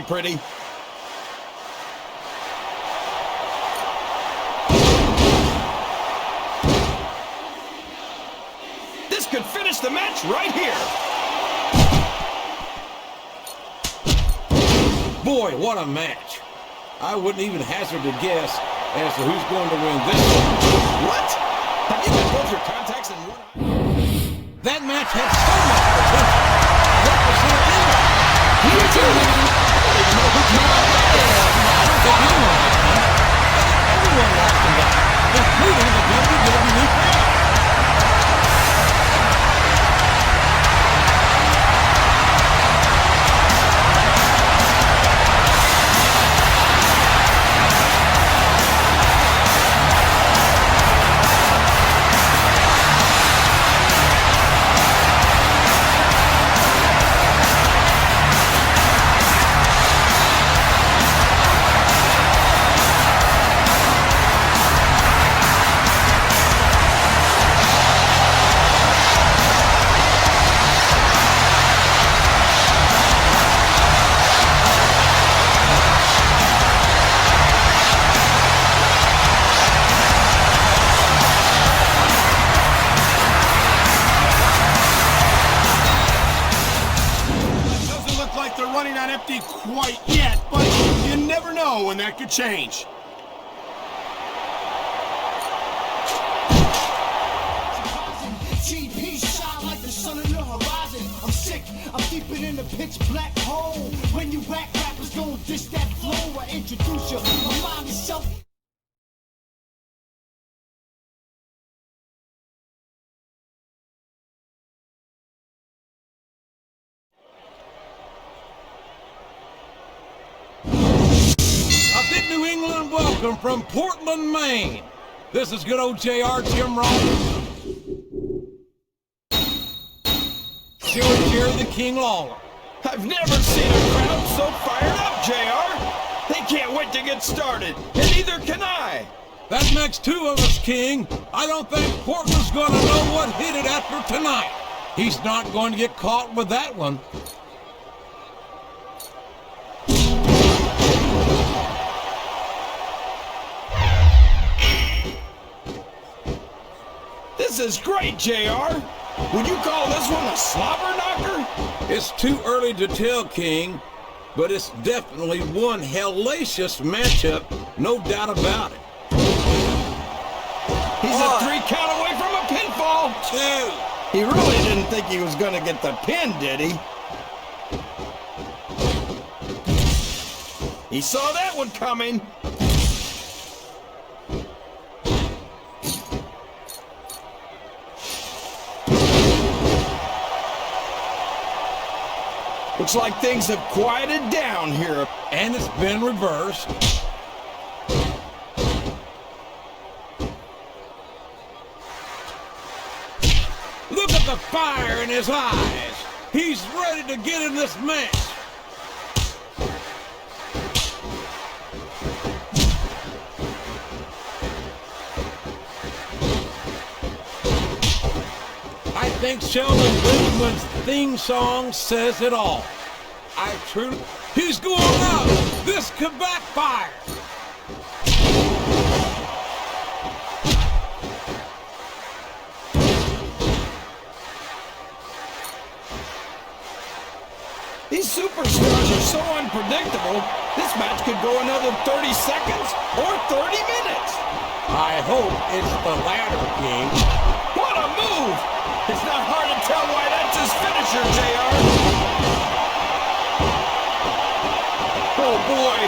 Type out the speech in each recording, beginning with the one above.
pretty. This could finish the match right here. Boy, what a match. I wouldn't even hazard a guess as to who's going to win this one. What? Have you got both your contacts in one eye? That match had so much potential. What was it in? You too. I don't even know who came out that way. Everyone likes him, including the WWE fans. Running on empty quite yet, but you never know when that could change. TP shine like the sun on the horizon. I'm sick, I'm deep in the pitch black hole. When you whack rappers gon' dish that flow, I introduce you. Remind yourself. New England welcome from Portland, Maine. This is good old JR, Jim Ross. Jerry the King Lawler. I've never seen a crowd so fired up, JR. They can't wait to get started, and neither can I. That makes two of us, King. I don't think Portland's going to know what hit it after tonight. He's not going to get caught with that one. This is great, JR. Would you call this one a slobber knocker? It's too early to tell, King, but it's definitely one hellacious matchup, no doubt about it. He's a 3 count away from a pinfall. 2. He really didn't think he was going to get the pin, did he? He saw that one coming. Looks like things have quieted down here. And it's been reversed. Look at the fire in his eyes. He's ready to get in this match. I think Sheldon Benjamin's theme song says it all. He's going up. This could backfire. These superstars are so unpredictable, this match could go another 30 seconds or 30 minutes. I hope it's the latter, King. What a move! It's not hard to tell why that's his finisher, JR. Oh boy,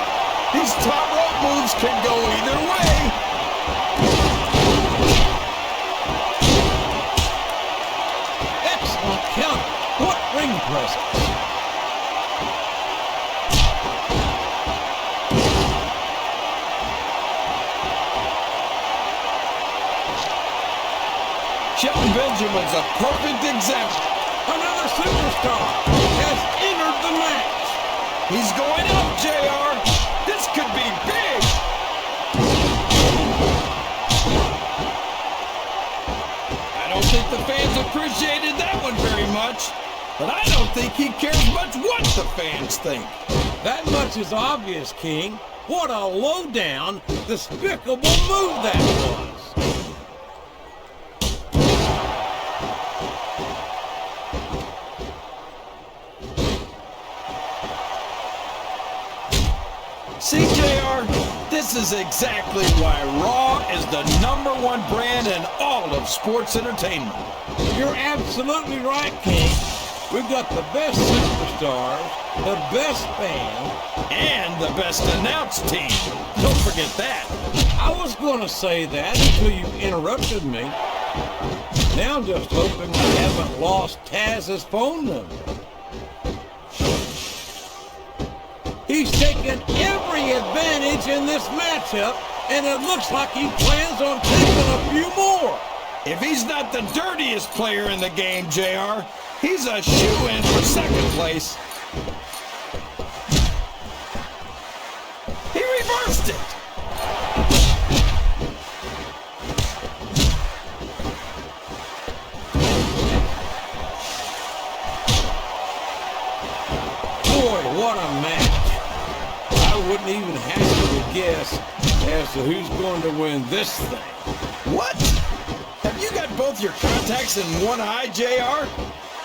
these top rope moves can go either way. Excellent counter. What ring presence. Shelton Benjamin's a perfect example. Another superstar has entered the match. He's going up, JR. This could be big. I don't think the fans appreciated that one very much, but I don't think he cares much what the fans think. That much is obvious, King. What a low-down, despicable move that was. See, JR, this is exactly why Raw is the #1 brand in all of sports entertainment. You're absolutely right, King. We've got the best superstars, the best fans, And the best announced team. Don't forget that. I was going to say that until you interrupted me. Now I'm just hoping I haven't lost Taz's phone number. He's taken every advantage in this matchup, and it looks like he plans on taking a few more. If he's not the dirtiest player in the game, JR, he's a shoo-in for second place. He reversed it. Boy, what a match. I wouldn't even hazard a guess as to who's going to win this thing. What? Have you got both your contacts in one eye, JR?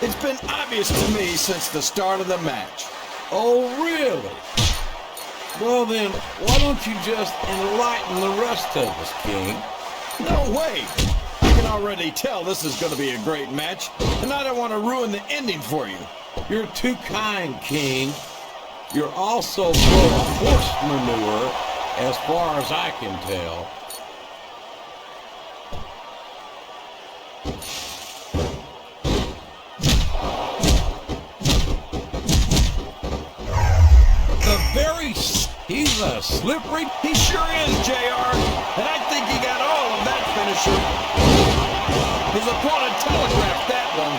It's been obvious to me since the start of the match. Oh, really? Well then, why don't you just enlighten the rest of us, King? No way. I can already tell this is going to be a great match, and I don't want to ruin the ending for you. You're too kind, King. You're also full of horse manure, as far as I can tell. He's a slippery. He sure is, JR, and I think he got all of that finisher. His opponent telegraphed that one.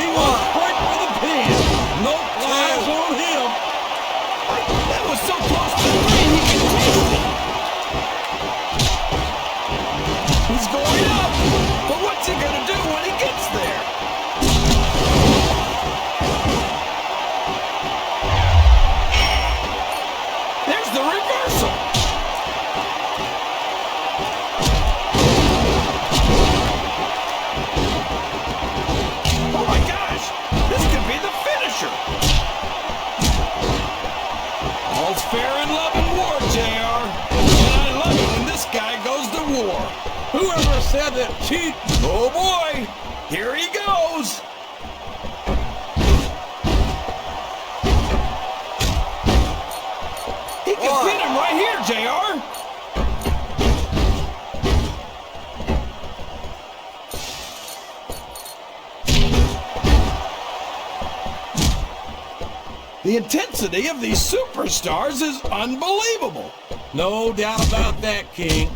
He was straight for the pin. No flies on him. That was so close to 3, he could taste it. He's going up, but what's he gonna do when he gets there? The reversal. Oh my gosh, this could be the finisher. All's fair in love and war, JR. And I love it when this guy goes to war. Whoever said that cheat? Oh boy, here he goes. He can pin him right here, JR. The intensity of these superstars is unbelievable. No doubt about that, King.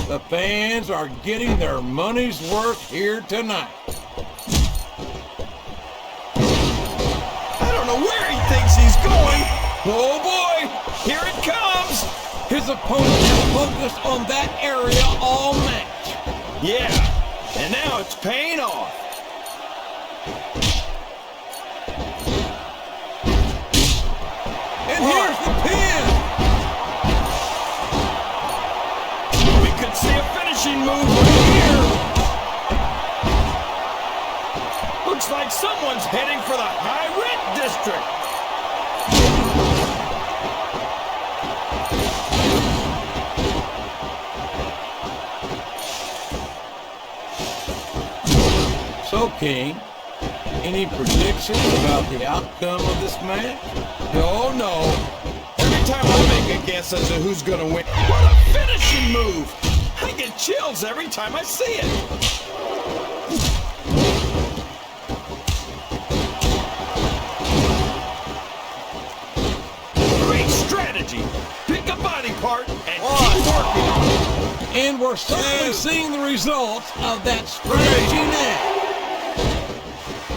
The fans are getting their money's worth here tonight. I don't know where he thinks he's going. Oh boy, here it comes. His opponent is focused on that area all match. Yeah, and now it's paying off. And here's the pin. We could see a finishing move right here. Looks like someone's heading for the high rent district. So, King, any predictions about the outcome of this match? Oh no. Every time I make a guess as to who's gonna win. What a finishing move! I get chills every time I see it. Great strategy. Pick a body part and keep working. And we're certainly seeing the results of that strategy now.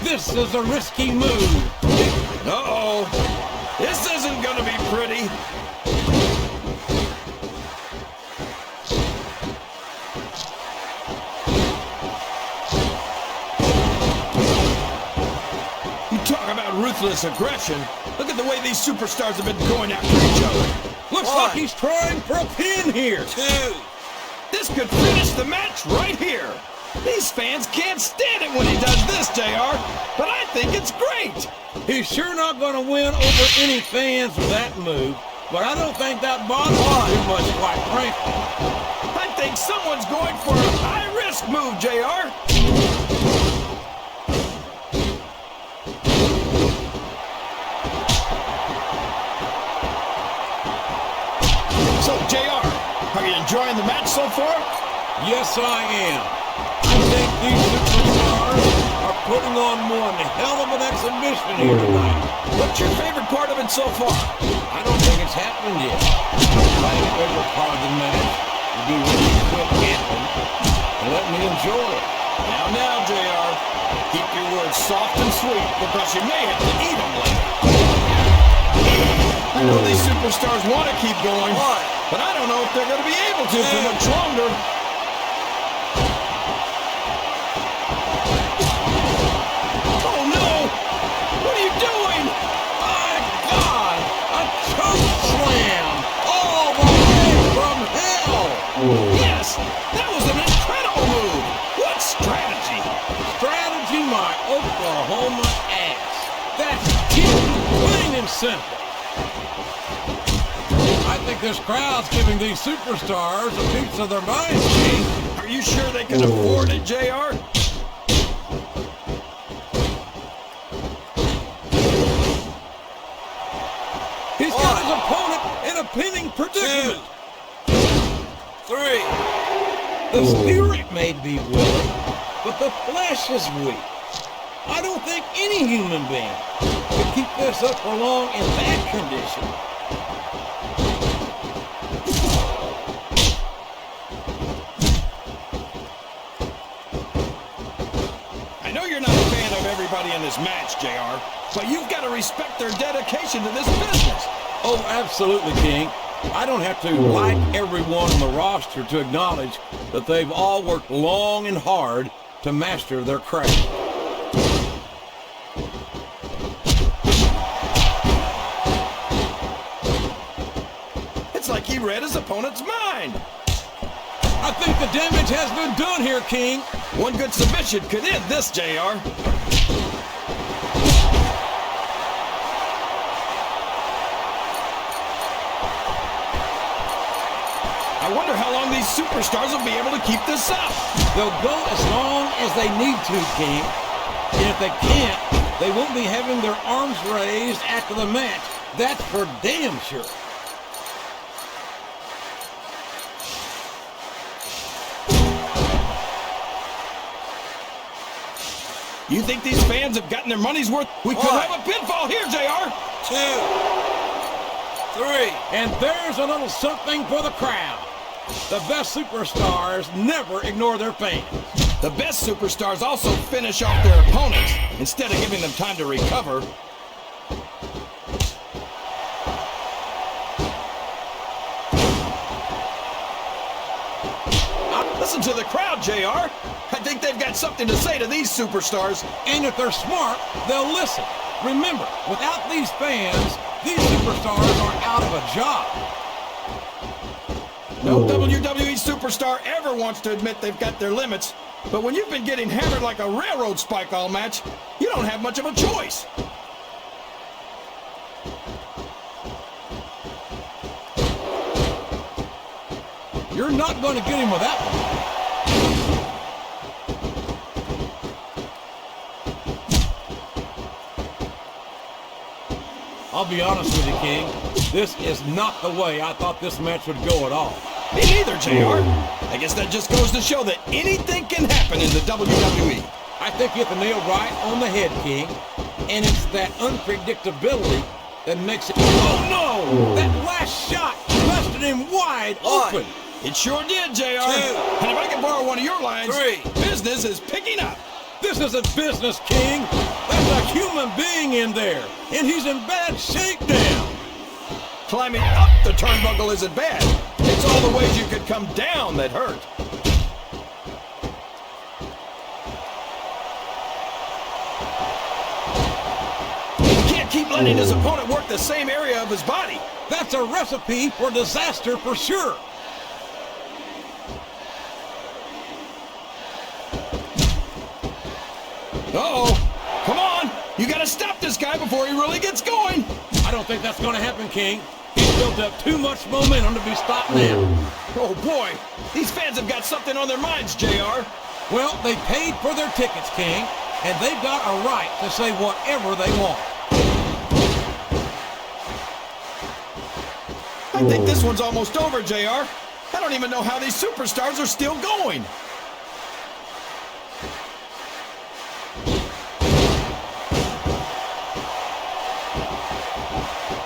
This is a risky move. Uh-oh. This isn't gonna be pretty. You talk about ruthless aggression. Look at at the way these superstars have been going after each other. Looks like he's trying for a pin here. 2. This could finish the match right here. These fans can't stand it when he does this, JR, but I think it's great. He's sure not going to win over any fans with that move, but I don't think that bothers him too much, quite frankly. I think someone's going for a high-risk move, JR. So, JR, are you enjoying the match so far? Yes, I am. I think these superstars are putting on one hell of an exhibition here tonight. What's your favorite part of it so far? I don't think it's happened yet. My favorite part of the match would be when you quit yapping and let me enjoy it. Now, JR, keep your words soft and sweet because you may have to eat them later. I know these superstars want to keep going, but I don't know if they're going to be able to for much longer. Oh no! What are you doing? My God! A choke slam! All the way from hell! Yes! That was an incredible move! What strategy! Strategy, my Oklahoma ass. That's it, plain and simple. I think this crowd's giving these superstars a piece of their minds, King. Are you sure they can afford it, JR? He's got his opponent in a pinning predicament. 3. The spirit may be willing, but the flesh is weak. I don't think any human being could keep this up for long in that condition. I know you're not a fan of everybody in this match, JR, but you've got to respect their dedication to this business. Oh, absolutely, King. I don't have to like everyone on the roster to acknowledge that they've all worked long and hard to master their craft. It's like he read his opponent's mind. I think the damage has been done here, King. One good submission could end this, JR. I wonder how long these superstars will be able to keep this up. They'll go as long as they need to, King. And if they can't, they won't be having their arms raised after the match. That's for damn sure. You think these fans have gotten their money's worth? We could have a pinfall here, JR. 2, 3. And there's a little something for the crowd. The best superstars never ignore their fans. The best superstars also finish off their opponents instead of giving them time to recover. Listen to the crowd, JR. I think they've got something to say to these superstars. And if they're smart, they'll listen. Remember, without these fans, these superstars are out of a job. No WWE superstar ever wants to admit they've got their limits, but when you've been getting hammered like a railroad spike all match, you don't have much of a choice. You're not going to get him with that one. I'll be honest with you, King. This is not the way I thought this match would go at all. Me neither, JR. I guess that just goes to show that anything can happen in the WWE. I think you hit the nail right on the head, King. And it's that unpredictability that makes it... Oh, no! That last shot busted him wide open. It sure did, JR. And if I can borrow one of your lines, business is picking up. This isn't business, King. That's a human being in there, and he's in bad shape now. Climbing up the turnbuckle isn't bad. It's all the ways you could come down that hurt. You can't keep letting his opponent work the same area of his body. That's a recipe for disaster for sure. Uh-oh. Come on. You got to stop this guy before he really gets going. I don't think that's going to happen, King. He's built up too much momentum to be stopped now. Oh, boy. These fans have got something on their minds, JR. Well, they paid for their tickets, King, and they've got a right to say whatever they want. I think this one's almost over, JR. I don't even know how these superstars are still going.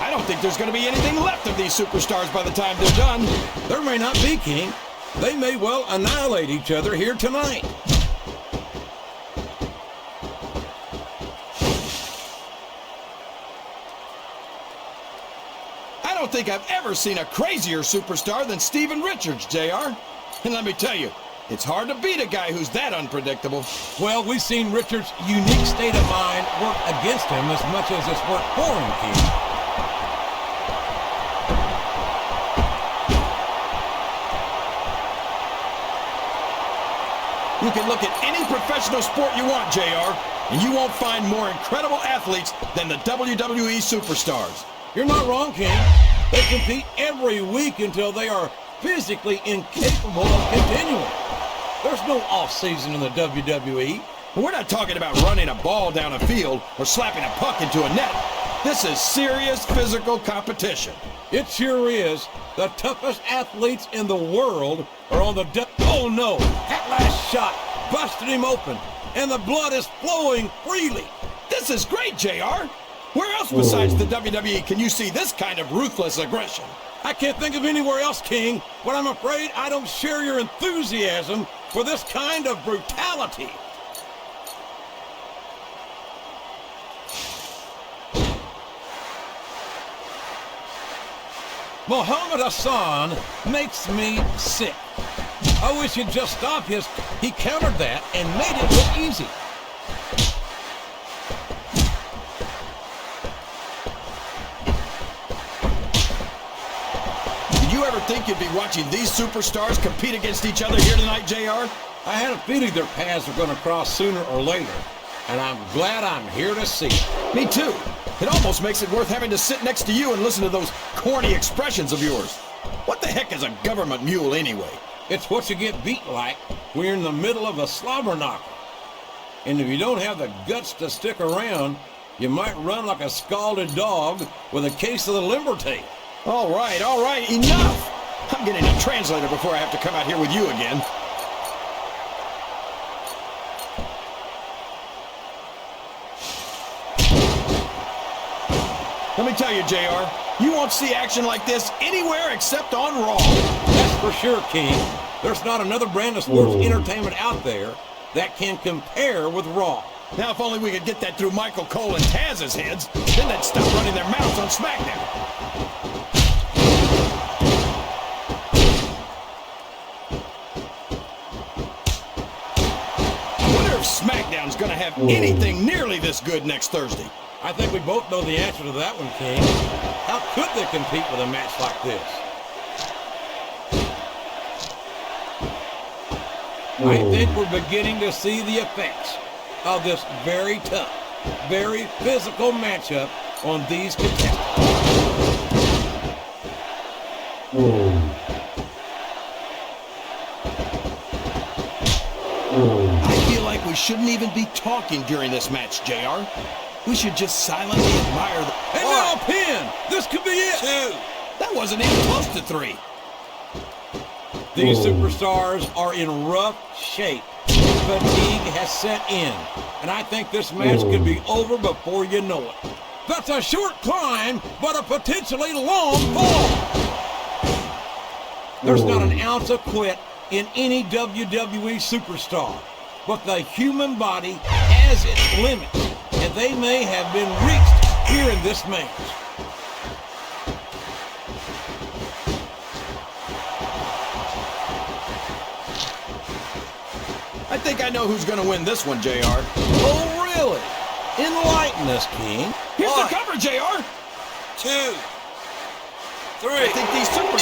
I don't think there's going to be anything left of these superstars by the time they're done. There may not be, King. They may well annihilate each other here tonight. I don't think I've ever seen a crazier superstar than Steven Richards, JR. And let me tell you, it's hard to beat a guy who's that unpredictable. Well, we've seen Richards' unique state of mind work against him as much as it's worked for him, King. You can look at any professional sport you want, JR, and you won't find more incredible athletes than the WWE superstars. You're not wrong, King. They compete every week until they are physically incapable of continuing. There's no off-season in the WWE. We're not talking about running a ball down a field or slapping a puck into a net. This is serious physical competition. It sure is. The toughest athletes in the world are on the Oh no! That last shot busted him open, and the blood is flowing freely. This is great, JR. Where else besides the WWE can you see this kind of ruthless aggression? I can't think of anywhere else, King, but I'm afraid I don't share your enthusiasm for this kind of brutality. Muhammad Hassan makes me sick. I wish he'd just stop his... He countered that and made it look easy. Did you ever think you'd be watching these superstars compete against each other here tonight, JR? I had a feeling their paths were going to cross sooner or later, and I'm glad I'm here to see it. Me too. It almost makes it worth having to sit next to you and listen to those corny expressions of yours. What the heck is a government mule anyway? It's what you get beat like when you're in the middle of a slobber knocker. And if you don't have the guts to stick around, you might run like a scalded dog with a case of the limber tail. All right, enough! I'm getting a translator before I have to come out here with you again. Let me tell you, JR, you won't see action like this anywhere except on Raw. That's for sure, King. There's not another brand of sports entertainment out there that can compare with Raw. Now, if only we could get that through Michael Cole and Taz's heads, then they'd stop running their mouths on SmackDown. I wonder if SmackDown's going to have anything nearly this good next Thursday. I think we both know the answer to that one, King. How could they compete with a match like this? I think we're beginning to see the effects of this very tough, very physical matchup on these contestants. I feel like we shouldn't even be talking during this match, JR. We should just silently admire the... And now a pin! This could be it! 2. That wasn't even close to 3. These superstars are in rough shape. Fatigue has set in, and I think this match could be over before you know it. That's a short climb, but a potentially long fall. There's not an ounce of quit in any WWE superstar, but the human body has its limits, and they may have been reached here in this match. I think I know who's going to win this one, JR. Oh, really? Enlighten us, King. Here's Get the cover, JR. 2, 3. I think these superstars